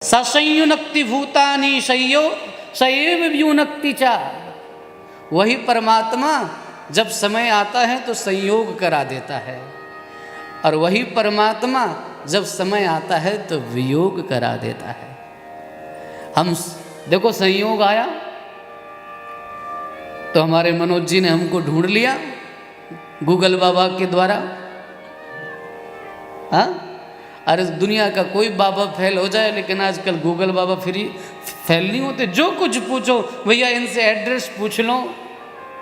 ससंयुनक्ति भूतानि सएव व्युनक्ति चा। वही परमात्मा जब समय आता है तो संयोग करा देता है, और वही परमात्मा जब समय आता है तो वियोग करा देता है। हम देखो, संयोग आया तो हमारे मनोज जी ने हमको ढूंढ लिया गूगल बाबा के द्वारा। हाँ, अरे दुनिया का कोई बाबा फेल हो जाए, लेकिन आजकल गूगल बाबा फ्री फेल नहीं होते। जो कुछ पूछो भैया, इनसे एड्रेस पूछ लो,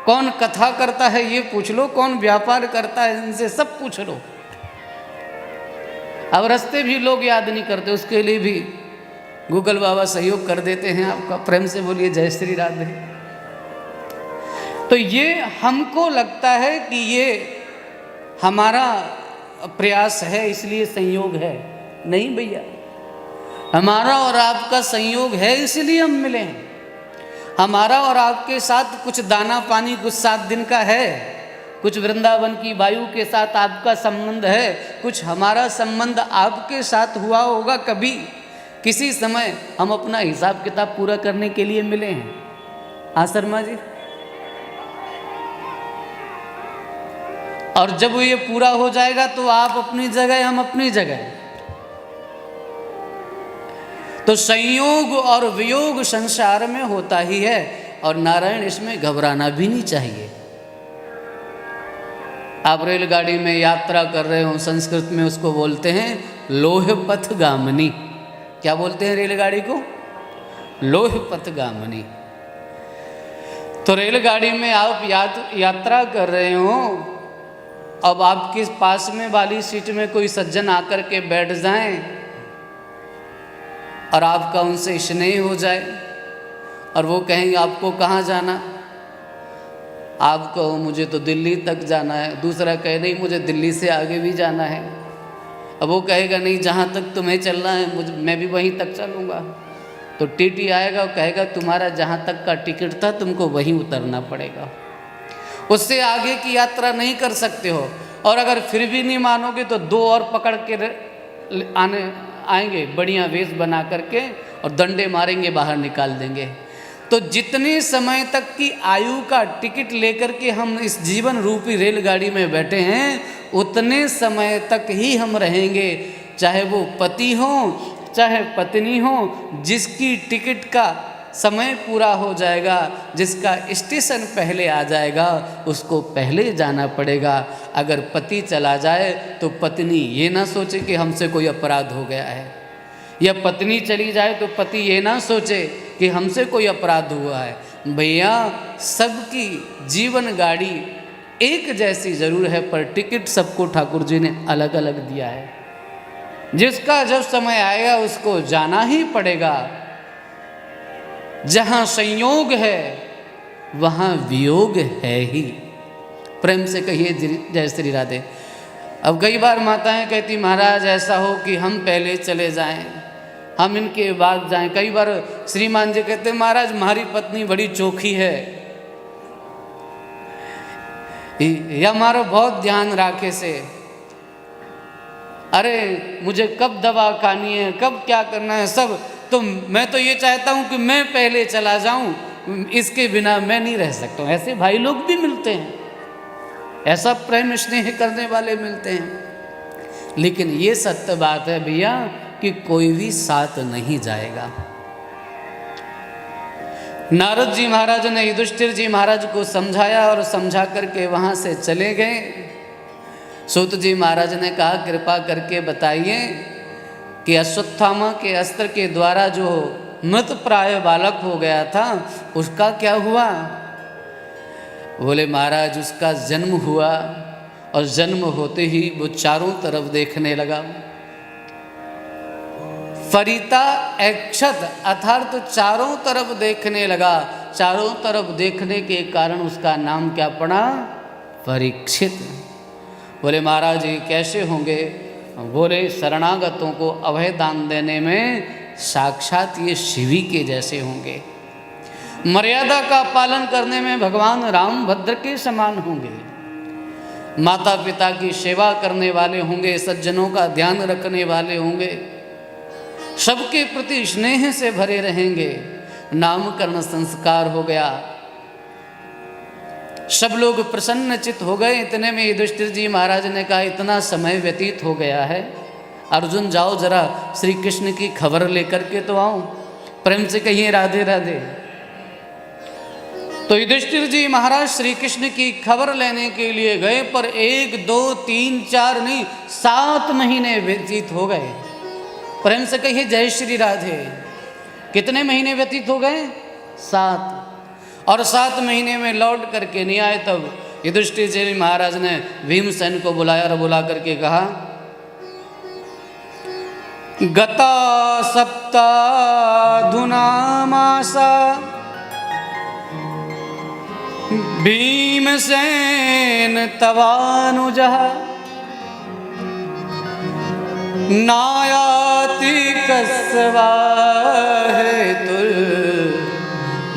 कौन कथा करता है ये पूछ लो, कौन व्यापार करता है इनसे सब पूछ लो। अब रास्ते भी लोग याद नहीं करते, उसके लिए भी गूगल बाबा सहयोग कर देते हैं। आपका प्रेम से बोलिए जय श्री राधे। तो ये हमको लगता है कि ये हमारा प्रयास है इसलिए संयोग है। नहीं भैया, हमारा और आपका संयोग है इसलिए हम मिले हैं। हमारा और आपके साथ कुछ दाना पानी कुछ 7 दिन का है, कुछ वृंदावन की वायु के साथ आपका संबंध है, कुछ हमारा संबंध आपके साथ हुआ होगा कभी किसी समय। हम अपना हिसाब किताब पूरा करने के लिए मिले हैं। हाँ शर्मा जी। और जब ये पूरा हो जाएगा तो आप अपनी जगह, हम अपनी जगह। तो संयोग और वियोग संसार में होता ही है, और नारायण इसमें घबराना भी नहीं चाहिए। आप रेलगाड़ी में यात्रा कर रहे हो, संस्कृत में उसको बोलते हैं लोह पथ गामनी। क्या बोलते हैं रेलगाड़ी को? लोह पथ गामनी। तो रेलगाड़ी में आप यात्रा कर रहे हो, अब आपके पास में वाली सीट में कोई सज्जन आकर के बैठ जाएं और आपका उनसे स्नेह हो जाए, और वो कहेंगे आपको कहाँ जाना? आप कहो मुझे तो दिल्ली तक जाना है, दूसरा कहे नहीं मुझे दिल्ली से आगे भी जाना है। अब वो कहेगा नहीं, जहाँ तक तुम्हें चलना है मैं भी वहीं तक चलूँगा। तो टीटी आएगा और कहेगा तुम्हारा जहाँ तक का टिकट था तुमको वहीं उतरना पड़ेगा, उससे आगे की यात्रा नहीं कर सकते हो। और अगर फिर भी नहीं मानोगे तो 2 और पकड़ के आएंगे बढ़िया वेश बना करके, और डंडे मारेंगे, बाहर निकाल देंगे। तो जितने समय तक की आयु का टिकट लेकर के हम इस जीवन रूपी रेलगाड़ी में बैठे हैं, उतने समय तक ही हम रहेंगे। चाहे वो पति हो चाहे पत्नी हो, जिसकी टिकट का समय पूरा हो जाएगा, जिसका स्टेशन पहले आ जाएगा, उसको पहले जाना पड़ेगा। अगर पति चला जाए तो पत्नी ये ना सोचे कि हमसे कोई अपराध हो गया है, या पत्नी चली जाए तो पति ये ना सोचे कि हमसे कोई अपराध हुआ है। भैया, सबकी जीवन गाड़ी एक जैसी जरूर है, पर टिकट सबको ठाकुर जी ने अलग अलग दिया है। जिसका जब समय आएगा उसको जाना ही पड़ेगा। जहाँ संयोग है वहाँ वियोग है ही। प्रेम से कहिए जय श्री राधे। अब कई बार माताएं कहती महाराज ऐसा हो कि हम पहले चले जाएं, हम इनके बाद जाएं। कई बार श्रीमान जी कहते महाराज हमारी पत्नी बड़ी चोखी है, या हमारा बहुत ध्यान राखे से, अरे मुझे कब दवा खानी है, कब क्या करना है सब, तो मैं तो ये चाहता हूँ कि मैं पहले चला जाऊँ, इसके बिना मैं नहीं रह सकता हूँ। ऐसे भाई लोग भी मिलते हैं, ऐसा प्रेम स्नेह करने वाले मिलते हैं। लेकिन ये सत्य बात है भैया कि कोई भी साथ नहीं जाएगा। नारद जी महाराज ने युधिष्ठिर जी महाराज को समझाया, और समझा करके वहाँ से चले गए। सूत जी महाराज ने कहा कृपा करके बताइए कि अश्वत्थामा के अस्त्र के द्वारा जो मृत प्राय बालक हो गया था उसका क्या हुआ? बोले महाराज उसका जन्म हुआ, और जन्म होते ही वो चारों तरफ देखने लगा। फरीता ऐक्षत अर्थात तो चारों तरफ देखने लगा। चारों तरफ देखने के कारण उसका नाम क्या पड़ा? परीक्षित। बोले महाराज ये कैसे होंगे? बोले शरणागतों को अभय दान देने में साक्षात ये शिवी के जैसे होंगे, मर्यादा का पालन करने में भगवान राम भद्र के समान होंगे, माता पिता की सेवा करने वाले होंगे, सज्जनों का ध्यान रखने वाले होंगे, सबके प्रति स्नेह से भरे रहेंगे। नामकरण संस्कार हो गया, सब लोग प्रसन्नचित हो गए। इतने में युधिष्ठिर जी महाराज ने कहा इतना समय व्यतीत हो गया है, अर्जुन जाओ जरा श्री कृष्ण की खबर लेकर के तो आओ, प्रेम से कहिए राधे राधे। तो युधिष्ठिर जी महाराज श्री कृष्ण की खबर लेने के लिए गए, पर 1 2 3 4 नहीं 7 महीने व्यतीत हो गए। प्रेम से कहिए जय श्री राधे। कितने महीने व्यतीत हो गए? 7। और 7 महीने में लौट करके नहीं आए। तब युधिष्ठिर जी महाराज ने भीमसेन को बुलाया और बुला करके कहा गता सप्ताधुना मासा भीमसेन तवानुजः नायाति कस्वा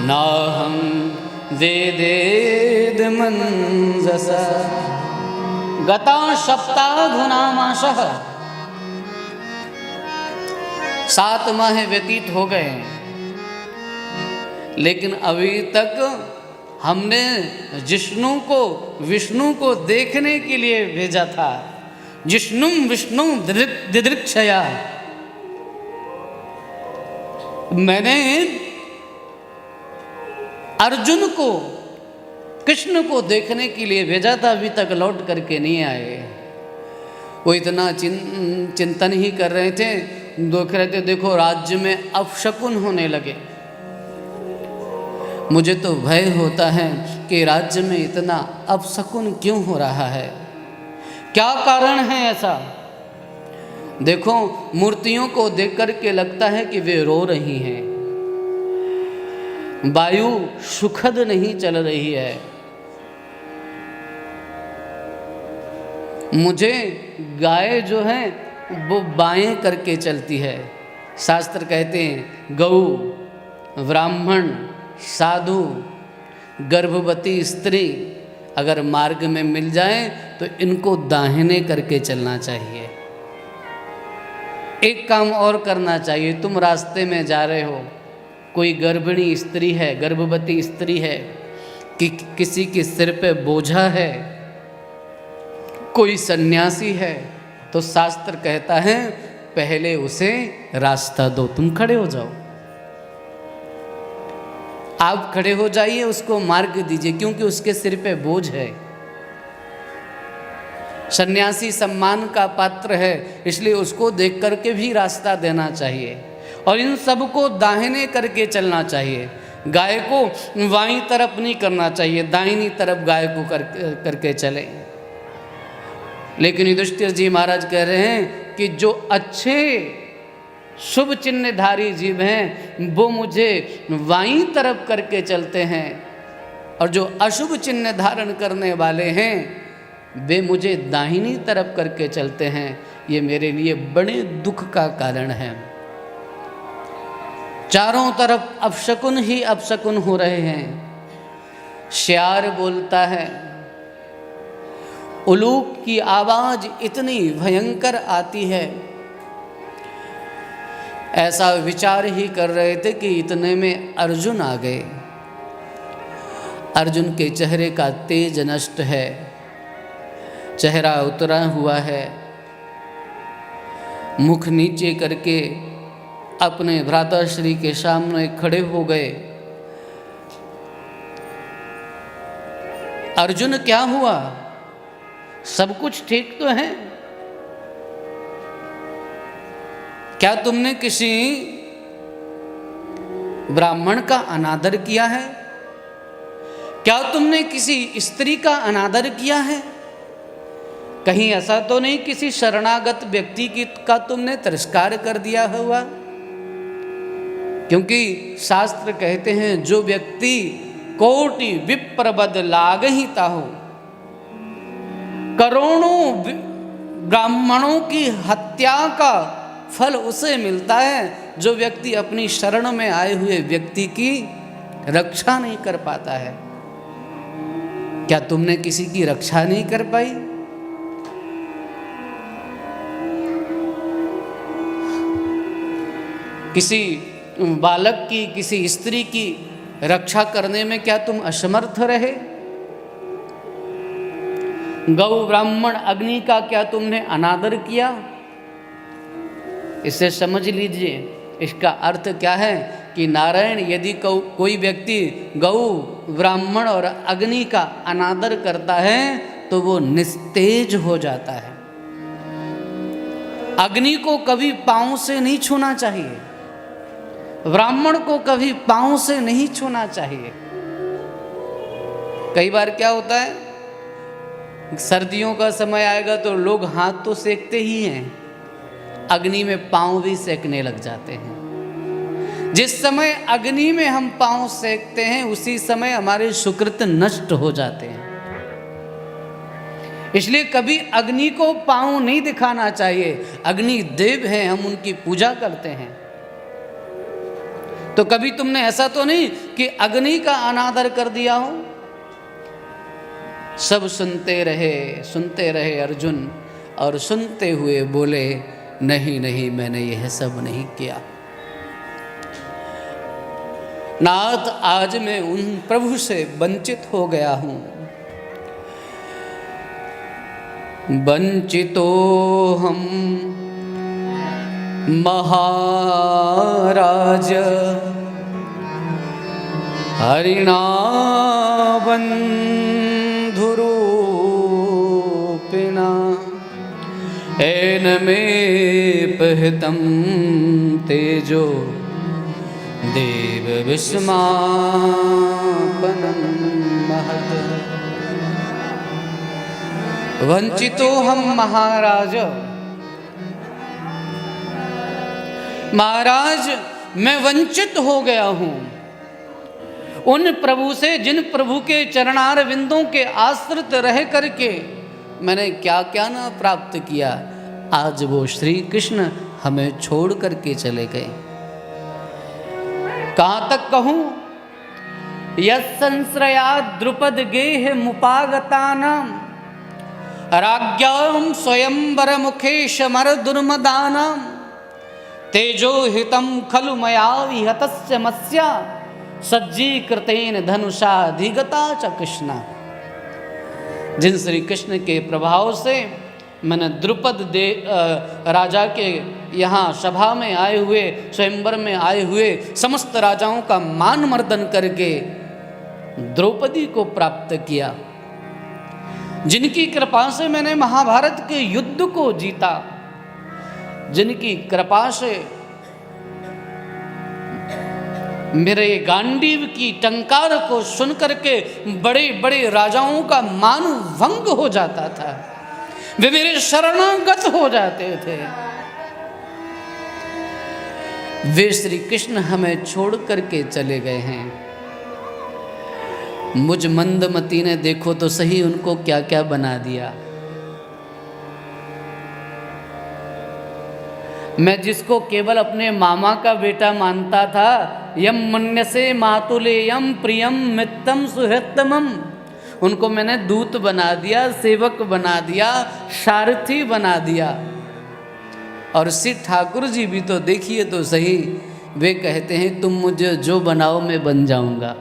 नाहं वेदेद मंजसा। गता सप्ताधुनामासः, 7 माह व्यतीत हो गए, लेकिन अभी तक हमने विष्णु को देखने के लिए भेजा था। जिष्णुम विष्णु दिदृक्षया, मैंने अर्जुन को कृष्ण को देखने के लिए भेजा था, अभी तक लौट करके नहीं आए। वो इतना चिंतन ही कर रहे थे, देख रहे थे देखो राज्य में अपशकुन होने लगे। मुझे तो भय होता है कि राज्य में इतना अपशकुन क्यों हो रहा है, क्या कारण है ऐसा। देखो मूर्तियों को देख करके लगता है कि वे रो रही हैं, वायु सुखद नहीं चल रही है। मुझे गाय जो है वो बाएं करके चलती है। शास्त्र कहते हैं गौ, ब्राह्मण, साधु, गर्भवती स्त्री अगर मार्ग में मिल जाए तो इनको दाहिने करके चलना चाहिए। एक काम और करना चाहिए, तुम रास्ते में जा रहे हो, कोई गर्भिणी स्त्री है, गर्भवती स्त्री है, कि किसी के सिर पे बोझा है, कोई सन्यासी है, तो शास्त्र कहता है पहले उसे रास्ता दो, तुम खड़े हो जाओ। आप खड़े हो जाइए, उसको मार्ग दीजिए, क्योंकि उसके सिर पे बोझ है। सन्यासी सम्मान का पात्र है, इसलिए उसको देख करके भी रास्ता देना चाहिए। और इन सबको दाहिने करके चलना चाहिए। गाय को बाईं तरफ नहीं करना चाहिए, दाहिनी तरफ गाय को करके चले। लेकिन युधिष्ठिर जी महाराज कह रहे हैं कि जो अच्छे शुभ चिन्हधारी जीव हैं वो मुझे बाईं तरफ करके चलते हैं, और जो अशुभ चिन्ह धारण करने वाले हैं वे मुझे दाहिनी तरफ करके चलते हैं। ये मेरे लिए बड़े दुख का कारण है। चारों तरफ अपशकुन ही अपशकुन हो रहे हैं। श्यार बोलता है, उलूक की आवाज इतनी भयंकर आती है। ऐसा विचार ही कर रहे थे कि इतने में अर्जुन आ गए। अर्जुन के चेहरे का तेज नष्ट है, चेहरा उतरा हुआ है, मुख नीचे करके अपने भ्राताश्री के सामने खड़े हो गए। अर्जुन क्या हुआ, सब कुछ ठीक तो है? क्या तुमने किसी ब्राह्मण का अनादर किया है? क्या तुमने किसी स्त्री का अनादर किया है? कहीं ऐसा तो नहीं किसी शरणागत व्यक्ति का तुमने तिरस्कार कर दिया हुआ? क्योंकि शास्त्र कहते हैं जो व्यक्ति कोटि विप्रबद लागहि ताहु, करोड़ों ब्राह्मणों की हत्या का फल उसे मिलता है जो व्यक्ति अपनी शरण में आए हुए व्यक्ति की रक्षा नहीं कर पाता है। क्या तुमने किसी की रक्षा नहीं कर पाई? किसी बालक की, किसी स्त्री की रक्षा करने में क्या तुम असमर्थ रहे? गौ ब्राह्मण अग्नि का क्या तुमने अनादर किया? इसे समझ लीजिए, इसका अर्थ क्या है कि नारायण यदि कोई व्यक्ति गौ ब्राह्मण और अग्नि का अनादर करता है तो वो निस्तेज हो जाता है। अग्नि को कभी पांव से नहीं छूना चाहिए, ब्राह्मण को कभी पांव से नहीं छूना चाहिए। कई बार क्या होता है, सर्दियों का समय आएगा तो लोग हाथ तो सेकते ही हैं, अग्नि में पांव भी सेकने लग जाते हैं। जिस समय अग्नि में हम पांव सेकते हैं उसी समय हमारे सुकृत नष्ट हो जाते हैं। इसलिए कभी अग्नि को पांव नहीं दिखाना चाहिए। अग्नि देव हैं, हम उनकी पूजा करते हैं। तो कभी तुमने ऐसा तो नहीं कि अग्नि का अनादर कर दिया हो? सब सुनते रहे अर्जुन, और सुनते हुए बोले नहीं नहीं, मैंने यह सब नहीं किया। नाथ, आज मैं उन प्रभु से वंचित हो गया हूं। वंचितो हम महाराज हरिणा बंधुरूपिणा एन मे पहतम तेजो देव विस्मापनम महत। वंचितो हम महाराज, महाराज मैं वंचित हो गया हूं उन प्रभु से जिन प्रभु के चरणार विंदों के आश्रित रह करके मैंने क्या क्या ना प्राप्त किया। आज वो श्री कृष्ण हमें छोड़ करके चले गए। कहाँ तक कहूँ, यत्संश्रया द्रुपद गेह मुपागतानां राज्ञां स्वयंवर मुखेश मर दुर्मदानां तेजो हितं खलु मया विहतस्य मस्या सज्जीकृतेन धनुषा अधिगता च कृष्णा। जिन श्री कृष्ण के प्रभाव से मैंने द्रुपद राजा के यहाँ सभा में आए हुए, स्वयंवर में आए हुए समस्त राजाओं का मान मर्दन करके द्रौपदी को प्राप्त किया, जिनकी कृपा से मैंने महाभारत के युद्ध को जीता, जिनकी कृपा से मेरे गांडीव की टंकार को सुन करके बड़े बड़े राजाओं का मान भंग हो जाता था, वे मेरे शरणागत हो जाते थे। वे श्री कृष्ण हमें छोड़ करके चले गए हैं। मुझ मंदमती ने देखो तो सही उनको क्या क्या बना दिया। मैं जिसको केवल अपने मामा का बेटा मानता था, यम मन्यसे मातुले यम प्रियम मित्तम सुहृत्तमम, उनको मैंने दूत बना दिया, सेवक बना दिया, सारथी बना दिया। और श्री ठाकुर जी भी तो देखिए तो सही, वे कहते हैं तुम मुझे जो बनाओ मैं बन जाऊंगा।